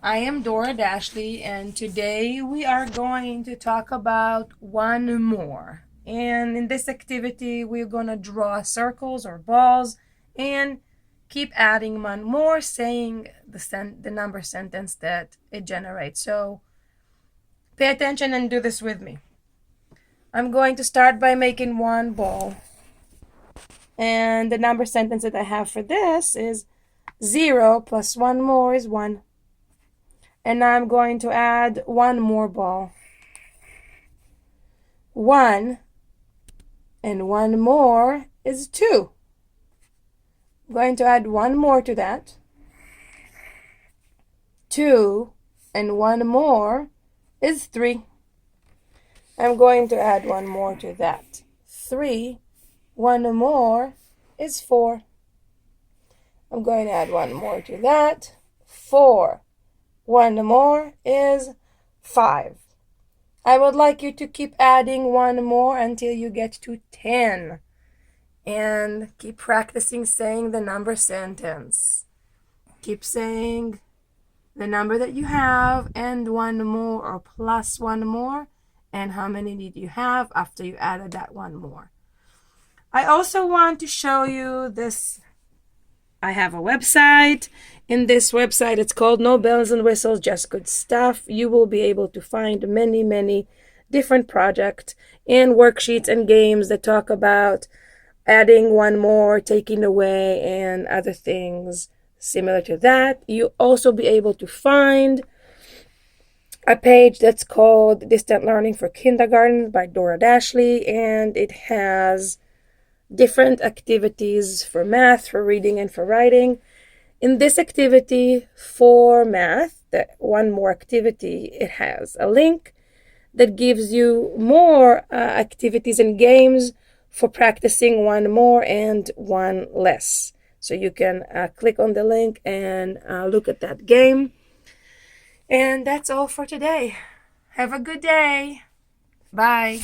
I am Dora Dashley, and today we are going to talk about one more. And in this activity, we're going to draw circles or balls and keep adding one more, saying the number sentence that it generates. So pay attention and do this with me. I'm going to start by making one ball. And the number sentence that I have for this is 0 plus 1 more is 1. And now I'm going to add one more ball. 1 and 1 more is 2. I'm going to add one more to that. 2 and 1 more is 3. I'm going to add one more to that. 3, 1 more is 4. I'm going to add one more to that. 4. 1 more is 5. I would like you to keep adding one more until you get to 10. And keep practicing saying the number sentence. Keep saying the number that you have and one more or plus one more. And how many did you have after you added that one more. I also want to show you this. I have a website. In this website, it's called No Bells and Whistles, Just Good Stuff. You will be able to find many different projects and worksheets and games that talk about adding one more, taking away, and other things similar to that. You'll also be able to find a page that's called Distant Learning for Kindergarten by Dora Dashley, and it has different activities for math, for reading, and for writing. In this activity for math, the one more activity, it has a link that gives you more activities and games for practicing one more and one less. So you can click on the link and look at that game. And that's all for today. Have a good day. Bye.